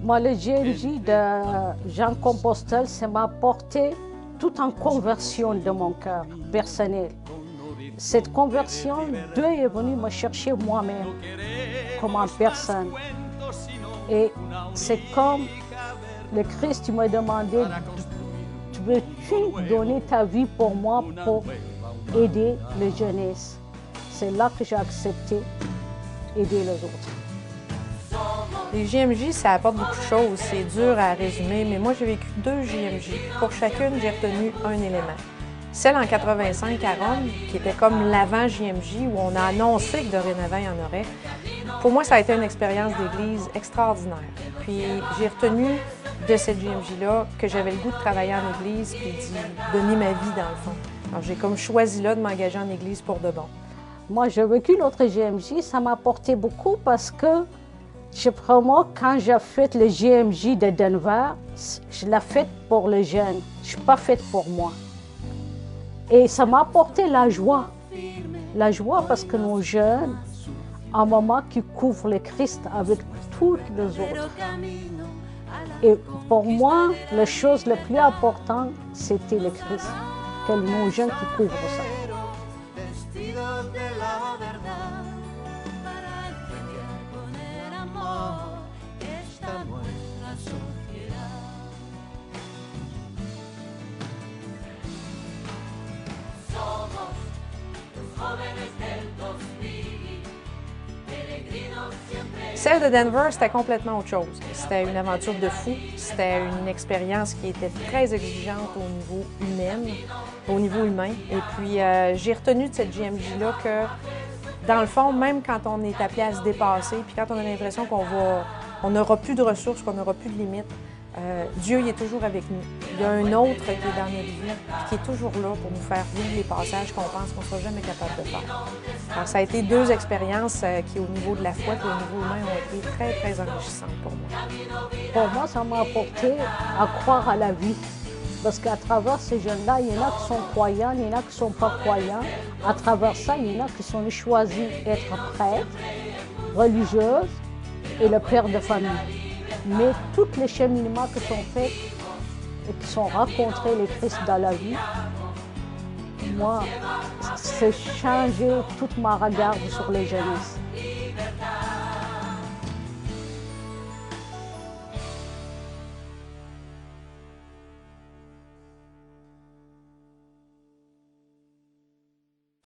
Moi, le GMJ de Jean Compostelle, ça m'a apporté toute une conversion de mon cœur personnel. Cette conversion, Dieu est venu me chercher moi-même, comme une personne. Et c'est comme le Christ m'a demandé, veux-tu donner ta vie pour moi pour aider les jeunesses? C'est là que j'ai accepté aider les autres. Les JMJ, ça apporte beaucoup de choses. C'est dur à résumer, mais moi, j'ai vécu 2 JMJ. Pour chacune, j'ai retenu un élément. Celle en 85 à Rome, qui était comme l'avant JMJ, où on a annoncé que dorénavant, il y en aurait. Pour moi, ça a été une expérience d'église extraordinaire. Puis j'ai retenu de cette JMJ-là que j'avais le goût de travailler en église puis d'y donner ma vie, dans le fond. Alors j'ai comme choisi là de m'engager en église pour de bon. Moi, j'ai vécu notre JMJ, ça m'a apporté beaucoup parce que, vraiment, quand j'ai fait le JMJ de Denver, je l'ai fait pour les jeunes, je ne suis pas faite pour moi. Et ça m'a apporté la joie parce que nos jeunes, un moment qui couvre le Christ avec tous les autres. Et pour moi, la chose la plus importante, c'était le Christ, que nos jeunes qui couvrent ça. Celle de Denver, c'était complètement autre chose. C'était une aventure de fou. C'était une expérience qui était très exigeante au niveau humain. Et puis, j'ai retenu de cette JMJ-là que, dans le fond, même quand on est appelé à se dépasser, puis quand on a l'impression qu'on n'aura plus de ressources, qu'on n'aura plus de limites, Dieu il est toujours avec nous. Il y a un autre qui est dans notre vie, qui est toujours là pour nous faire vivre les passages qu'on pense qu'on ne sera jamais capable de faire. Alors, ça a été 2 expériences qui, au niveau de la foi et au niveau humain, ont été très, très enrichissantes pour moi. Pour moi, ça m'a apporté à croire à la vie. Parce qu'à travers ces jeunes-là, il y en a qui sont croyants, il y en a qui ne sont pas croyants. À travers ça, il y en a qui sont choisis d'être prêtres, religieuses et le père de famille. Mais tous les cheminements qui sont faits et qui sont rencontrés, les Christ dans la vie, moi, c'est changé toute ma regard sur les jeunesses.